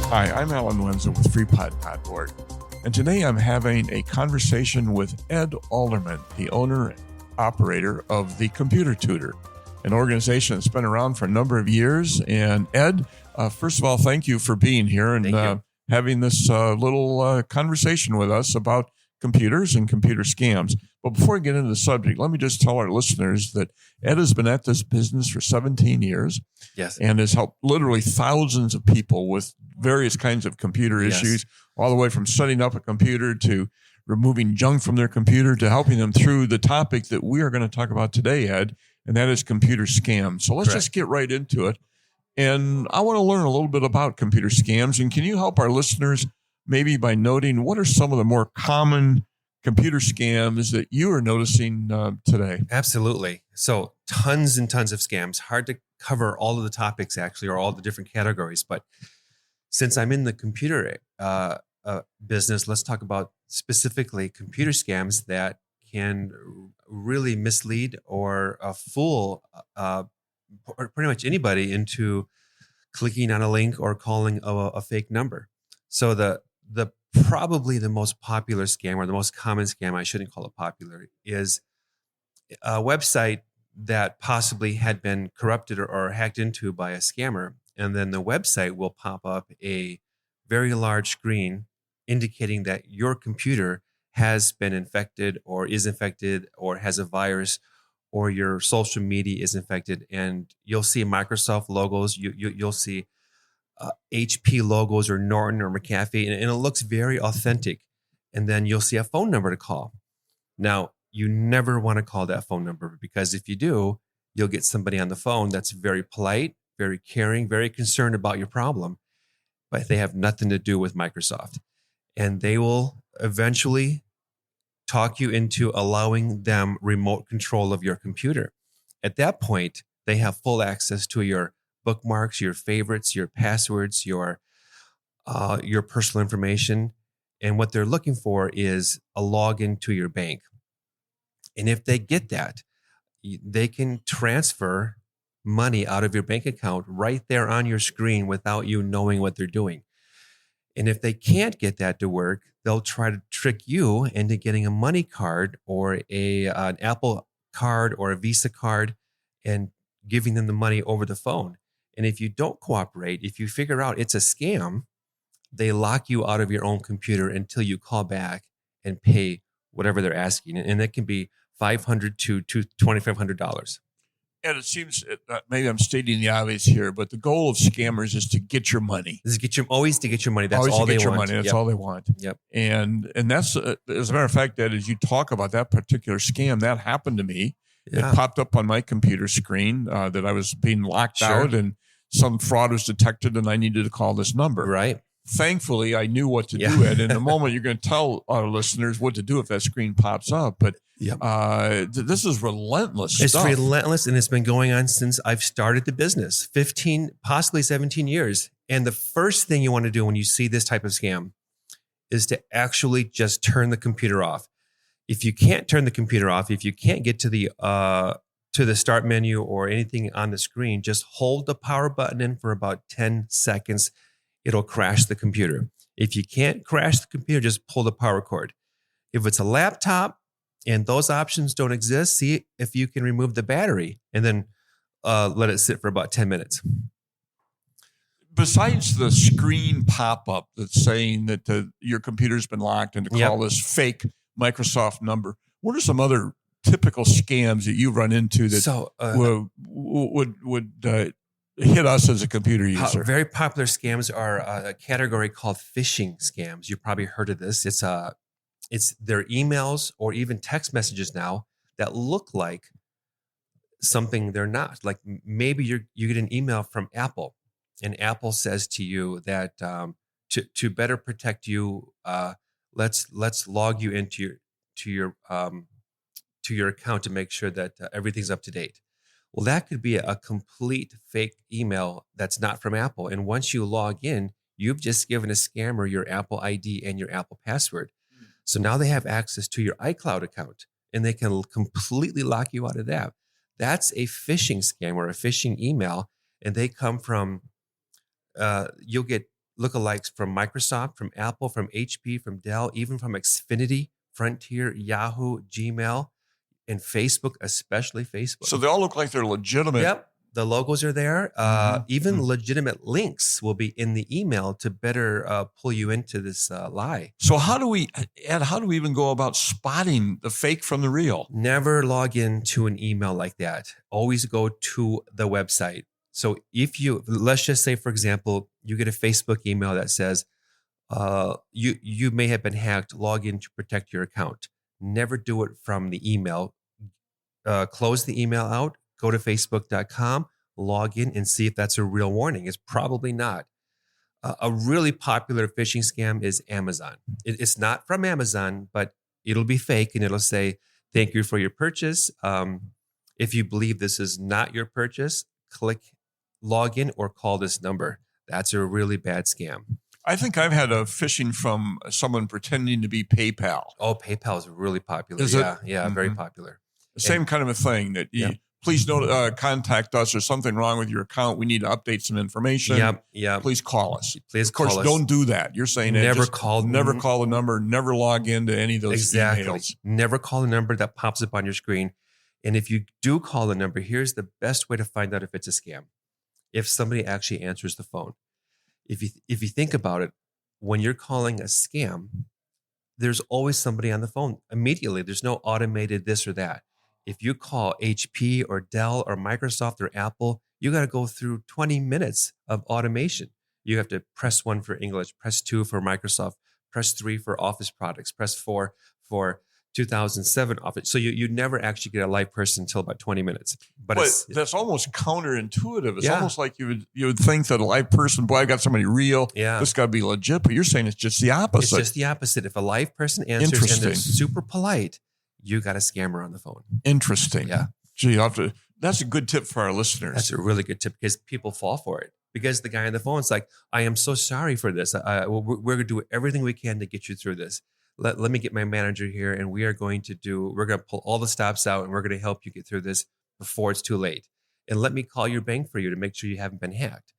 Hi, I'm Alan Wenzel with Freepod.org, and today I'm having a conversation with Ed Alderman, the owner and operator of the Computer Tutor, an organization that's been around for a number of years. And Ed, first of all, thank you for being here and having this little conversation with us about computers and computer scams. But before we get into the subject, let me just tell our listeners that Ed has been at this business for 17 years. Yes. And has helped literally thousands of people with various kinds of computer issues, all the way from setting up a computer to removing junk from their computer to helping them through the topic that we are going to talk about today, Ed, and that is computer scams. So let's just get right into it. And I want to learn a little bit about computer scams. And can you help our listeners maybe by noting what are some of the more common computer scams that you are noticing today? Absolutely. So tons and tons of scams. Hard to cover all of the topics actually, or all the different categories. But since I'm in the computer business, let's talk about specifically computer scams that can really mislead or fool pretty much anybody into clicking on a link or calling a fake number. So the probably the most popular scam, or the most common scam, I shouldn't call it popular, is a website that possibly had been corrupted or hacked into by a scammer. And then the website will pop up a very large screen indicating that your computer has been infected or is infected or has a virus, or your social media is infected. And you'll see Microsoft logos, you'll see HP logos or Norton or McAfee, and it looks very authentic. And then you'll see a phone number to call. Now, you never want to call that phone number, because if you do, you'll get somebody on the phone that's very polite, very caring, very concerned about your problem, but they have nothing to do with Microsoft. And they will eventually talk you into allowing them remote control of your computer. At that point, they have full access to your bookmarks, your favorites, your passwords, your personal information. And what they're looking for is a login to your bank. And if they get that, they can transfer money out of your bank account right there on your screen without you knowing what they're doing. And if they can't get that to work, they'll try to trick you into getting a money card or an Apple card or a Visa card and giving them the money over the phone. And if you don't cooperate, if you figure out it's a scam, they lock you out of your own computer until you call back and pay whatever they're asking. And it can be $500 to $2,500. And it seems, maybe I'm stating the obvious here, but the goal of scammers is to get your money. Always to get your money. That's always all to get they your want. money. That's all they want. Yep. And that's, as a matter of fact, that as you talk about that particular scam, that happened to me. Yeah. It popped up on my computer screen that I was being locked out, and some fraud was detected, and I needed to call this number. Right. Thankfully, I knew what to do. And in a moment, you're going to tell our listeners what to do if that screen pops up. But this is relentless stuff. It's relentless, and it's been going on since I've started the business, 15, possibly 17 years. And the first thing you want to do when you see this type of scam is to actually just turn the computer off. If you can't turn the computer off, if you can't get to the start menu or anything on the screen, just hold the power button in for about 10 seconds. It'll crash the computer. If you can't crash the computer, just pull the power cord. If it's a laptop and those options don't exist, see if you can remove the battery and then let it sit for about 10 minutes. Besides the screen pop-up that's saying that your computer's been locked and to call this fake Microsoft number, what are some other typical scams that you run into that would hit us as a computer user? Very popular scams are a category called phishing scams. You've probably heard of this. It's their emails or even text messages now that look like something they're not. Like maybe you get an email from Apple, and Apple says to you that to better protect you, let's log you into your account to make sure that everything's up to date. Well, that could be a complete fake email that's not from Apple. And once you log in, you've just given a scammer your Apple ID and your Apple password. So now they have access to your iCloud account, and they can completely lock you out of that. That's a phishing scam or a phishing email. And they come from, you'll get lookalikes from Microsoft, from Apple, from HP, from Dell, even from Xfinity, Frontier, Yahoo, Gmail, and Facebook, especially Facebook. So they all look like they're legitimate. Yep. The logos are there. Even legitimate links will be in the email to better pull you into this lie. So how do we even go about spotting the fake from the real? Never log into an email like that. Always go to the website. So let's just say, for example, you get a Facebook email that says, you may have been hacked, log in to protect your account. Never do it from the email. Close the email out, go to facebook.com, log in and see if that's a real warning. It's probably not. A really popular phishing scam is Amazon. It's not from Amazon, but it'll be fake and it'll say, thank you for your purchase. If you believe this is not your purchase, click log in or call this number. That's a really bad scam. I think I've had a phishing from someone pretending to be PayPal. Oh, PayPal is really popular. Is yeah, it? Yeah, very popular. Same kind of a thing that please don't contact us. There's something wrong with your account. We need to update some information. Yep. Please call us. Please of course, call us. don't do that. You're saying never call the number. Never log into any of those emails. Never call the number that pops up on your screen. And if you do call the number, here's the best way to find out if it's a scam. If somebody actually answers the phone. If you think about it, when you're calling a scam, there's always somebody on the phone immediately. There's no automated this or that. If you call HP or Dell or Microsoft or Apple, you got to go through 20 minutes of automation. You have to press 1 for English, press 2 for Microsoft, press 3 for Office products, press 4 for 2007 Office. So you never actually get a live person until about 20 minutes. But that's almost counterintuitive. It's almost like you would think that a live person, boy, I got somebody real. Yeah. This got to be legit. But you're saying it's just the opposite. It's just the opposite. If a live person answers and they're super polite, you got a scammer on the phone. Interesting. Yeah. Gee, that's a good tip for our listeners. That's a really good tip because people fall for it. Because the guy on the phone is like, I am so sorry for this. We're going to do everything we can to get you through this. Let me get my manager here and we're going to pull all the stops out and we're going to help you get through this before it's too late. And let me call your bank for you to make sure you haven't been hacked.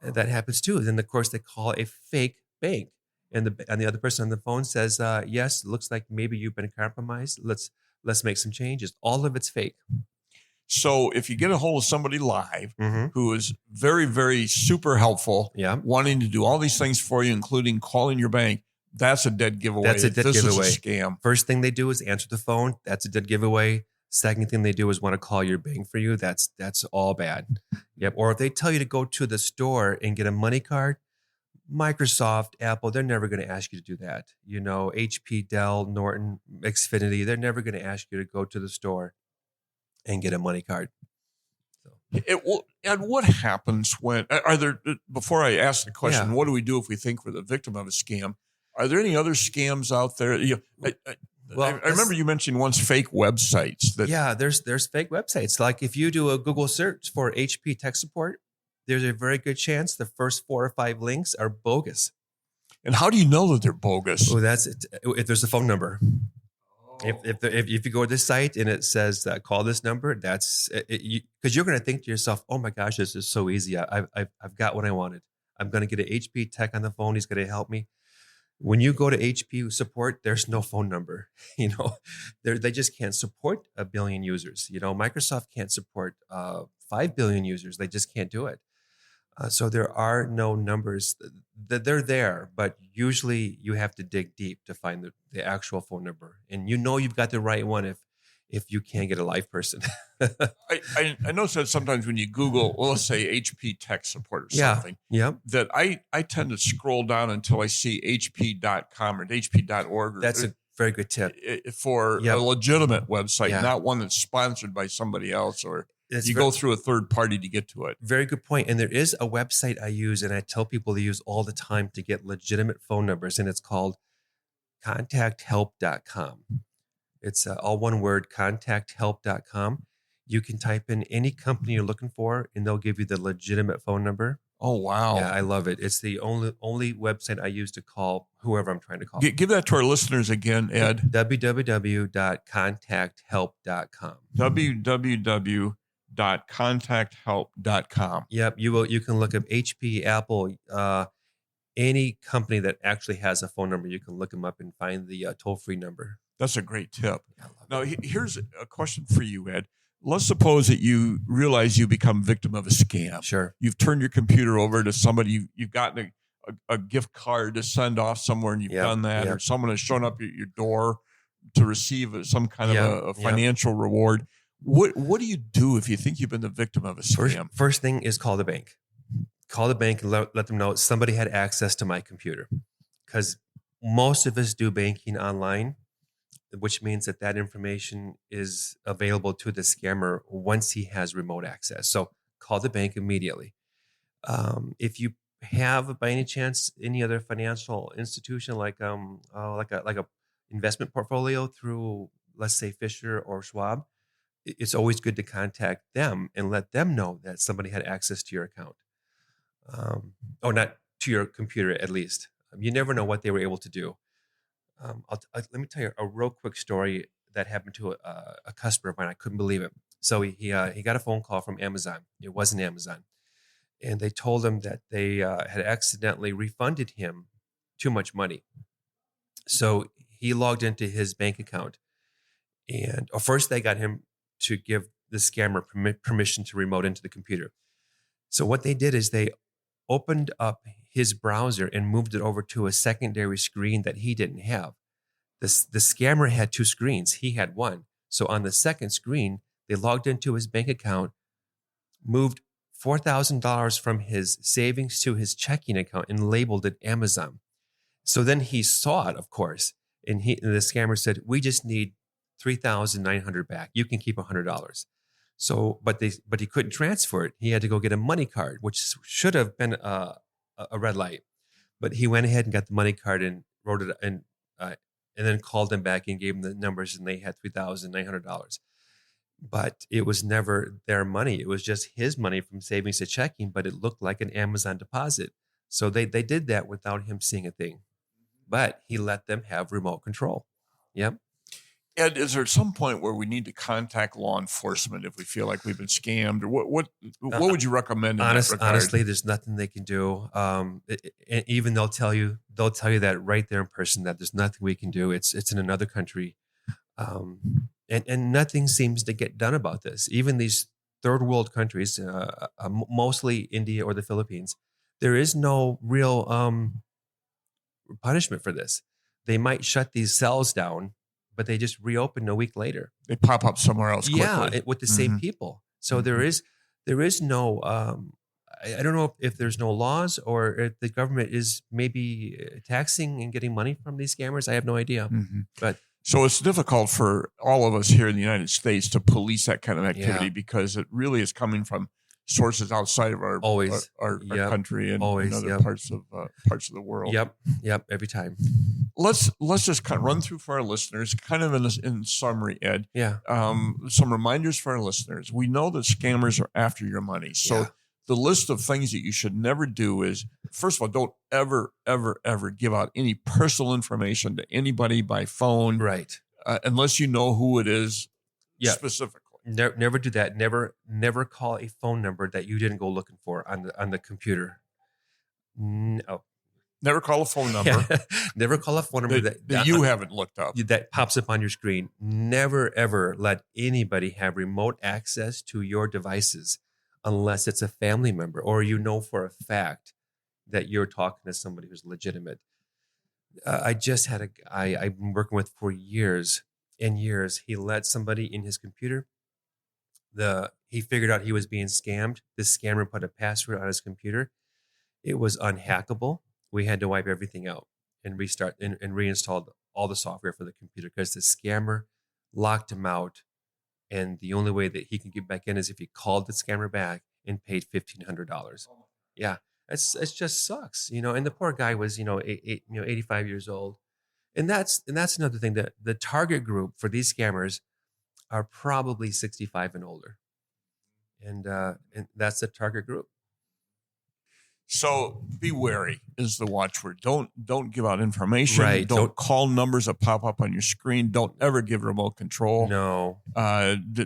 And that happens too. And then of course they call a fake bank. And the other person on the phone says, yes, looks like maybe you've been compromised. Let's make some changes. All of it's fake. So if you get a hold of somebody live who is very, very super helpful, wanting to do all these things for you, including calling your bank, that's a dead giveaway. That's a dead giveaway. Is a scam. First thing they do is answer the phone. That's a dead giveaway. Second thing they do is want to call your bank for you. That's all bad. Yep. Or if they tell you to go to the store and get a money card, Microsoft, Apple, they're never going to ask you to do that. You know, HP, Dell, Norton, Xfinity, they're never going to ask you to go to the store and get a money card. And what happens when, before I ask the question, what do we do if we think we're the victim of a scam? Are there any other scams out there? I remember you mentioned once fake websites. There's fake websites. Like if you do a Google search for HP tech support, there's a very good chance the first 4 or 5 links are bogus. And how do you know that they're bogus? Oh, that's it. If there's a phone number. If you go to this site and it says call this number, that's because you're going to think to yourself, oh my gosh, this is so easy. I've got what I wanted. I'm going to get an HP tech on the phone. He's going to help me. When you go to HP support, there's no phone number. You know, they just can't support 1 billion users. You know, Microsoft can't support 5 billion users. They just can't do it. So there are no numbers. They're there, but usually you have to dig deep to find the actual phone number. And you know you've got the right one if you can't get a live person. I notice that sometimes when you Google, well, let's say HP tech support or something, that I tend to scroll down until I see hp.com or hp.org. That's a very good tip. For a legitimate website, not one that's sponsored by somebody else or go through a third party to get to it. Very good point. And there is a website I use and I tell people to use all the time to get legitimate phone numbers, and it's called contacthelp.com. It's all one word, contacthelp.com. You can type in any company you're looking for and they'll give you the legitimate phone number. Oh, wow. Yeah, I love it. It's the only website I use to call whoever I'm trying to call. Give that to our listeners again, Ed. www.contacthelp.com. www.contacthelp.com. Yep, you can look up HP, Apple, any company that actually has a phone number, you can look them up and find the toll-free number. That's a great tip. I love Now, it. here's a question for you, Ed. Let's suppose that you realize you become victim of a scam. Sure. You've turned your computer over to somebody. You've gotten a gift card to send off somewhere, and you've done that, or someone has shown up at your door to receive some kind of a financial reward. What do you do if you think you've been the victim of a scam? First thing is call the bank. Call the bank and let them know somebody had access to my computer, because most of us do banking online, which means that information is available to the scammer once he has remote access. So call the bank immediately. If you have, by any chance, any other financial institution like a investment portfolio through, let's say, Fisher or Schwab, it's always good to contact them and let them know that somebody had access to your account, or not to your computer at least. You never know what they were able to do. Let me tell you a real quick story that happened to a customer of mine. I couldn't believe it. So he got a phone call from Amazon. It wasn't Amazon. And they told him that they had accidentally refunded him too much money. So he logged into his bank account. And first they got him to give the scammer permission to remote into the computer. So what they did is they opened up his browser and moved it over to a secondary screen that he didn't have. The scammer had two screens. He had one. So on the second screen, they logged into his bank account, moved $4,000 from his savings to his checking account, and labeled it Amazon. So then he saw it, of course, and the scammer said, "We just need $3,900 back. You can keep $100." So, but he couldn't transfer it. He had to go get a money card, which should have been a red light. But he went ahead and got the money card and wrote it, and then called them back and gave them the numbers, and they had $3,900. But it was never their money. It was just his money from savings to checking, but it looked like an Amazon deposit. So they did that without him seeing a thing. But he let them have remote control. Yep. Ed, is there some point where we need to contact law enforcement if we feel like we've been scammed, or what would you recommend in that regard? Honestly, there's nothing they can do. Even they'll tell you that right there in person, that there's nothing we can do. It's in another country, and nothing seems to get done about this. Even these third world countries, mostly India or the Philippines, there is no real punishment for this. They might shut these cells down, but they just reopen a week later. They pop up somewhere else quickly. Yeah, with the same people. So there is no, I don't know if there's no laws, or if the government is maybe taxing and getting money from these scammers. I have no idea. But so it's difficult for all of us here in the United States to police that kind of activity, because it really is coming from sources outside of our country and other parts of the world. Yep. Every time. Let's just kind of run through for our listeners, kind of in summary, Ed. Yeah. Some reminders for our listeners. We know that scammers are after your money. So the list of things that you should never do is, first of all, don't ever, ever, ever give out any personal information to anybody by phone. Right. Unless you know who it is specifically. Never do that. Never call a phone number that you didn't go looking for on the computer. No. Never call a phone number. Never call a phone number that you haven't looked up. That pops up on your screen. Never, ever let anybody have remote access to your devices unless it's a family member, or you know for a fact that you're talking to somebody who's legitimate. I just had a guy I've been working with for years and years. He let somebody in his computer. He figured out he was being scammed. This scammer put a password on his computer. It was unhackable. We had to wipe everything out and restart and reinstall all the software for the computer, because the scammer locked him out. And the only way that he can get back in is if he called the scammer back and paid $1,500. Yeah, it just sucks, And the poor guy was, 85 years old. And that's another thing, that the target group for these scammers are probably 65 and older. And that's the target group. So be wary is the watchword. Don't give out information. Right. Don't call numbers that pop up on your screen. Don't ever give remote control. No.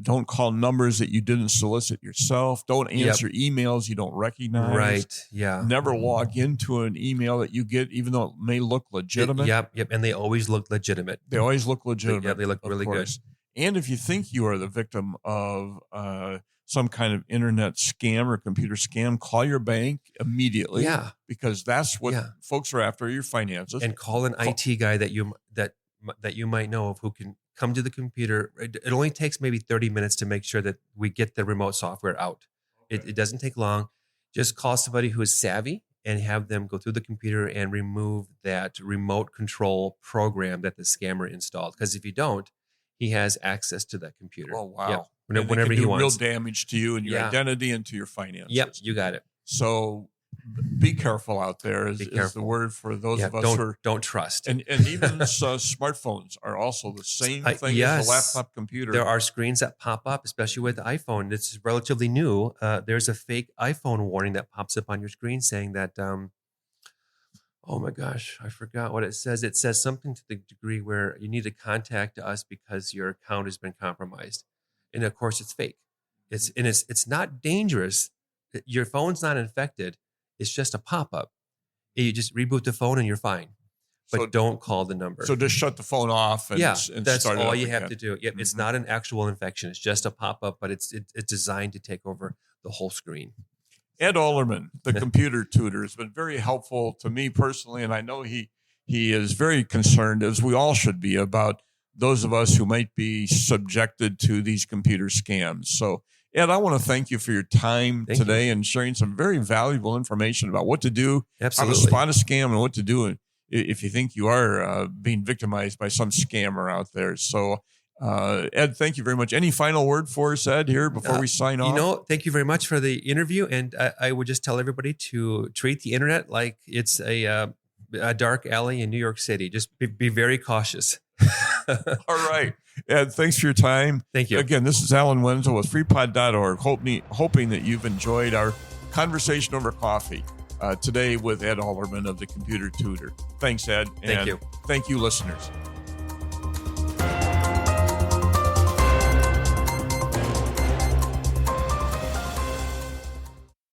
Don't call numbers that you didn't solicit yourself. Don't answer emails you don't recognize. Right. Yeah. Never log into an email that you get, even though it may look legitimate. Yep. And they always look legitimate. They always look legitimate. Yeah, they look really good. And if you think you are the victim of some kind of internet scam or computer scam, call your bank immediately. Yeah. Because that's what folks are after, your finances. And call an IT guy that you might know of who can come to the computer. It only takes maybe 30 minutes to make sure that we get the remote software out. Okay. It doesn't take long. Just call somebody who is savvy and have them go through the computer and remove that remote control program that the scammer installed. Because if you don't, he has access to that computer. Oh, wow. Yeah. Whenever he wants. Real damage to you and your identity and to your finances. Yep, you got it. So be careful out there is the word for those of us who don't trust. And even smartphones are also the same thing as a laptop computer. There are screens that pop up, especially with the iPhone. It's relatively new. There's a fake iPhone warning that pops up on your screen saying that, oh my gosh, I forgot what it says. It says something to the degree where you need to contact us because your account has been compromised. And of course, it's fake. It's not dangerous. Your phone's not infected. It's just a pop-up. You just reboot the phone and you're fine. But don't call the number. So just shut the phone off and that's start all it you up have again. to do. Yep, It's not an actual infection. It's just a pop-up, but it's designed to take over the whole screen. Ed Alderman, the computer tutor, has been very helpful to me personally, and I know he is very concerned, as we all should be, about those of us who might be subjected to these computer scams. So, Ed, I want to thank you for your time today and sharing some very valuable information about what to do, how to spot a scam, and what to do if you think you are being victimized by some scammer out there. So, Ed, thank you very much. Any final word for us, Ed, here before we sign off? Thank you very much for the interview. And I would just tell everybody to treat the internet like it's a dark alley in New York City. Just be very cautious. All right. Ed, thanks for your time. Thank you. Again, this is Alan Wenzel with Freepod.org, hoping that you've enjoyed our conversation over coffee today with Ed Alderman of the Computer Tutor. Thanks, Ed. Thank you. Thank you, listeners.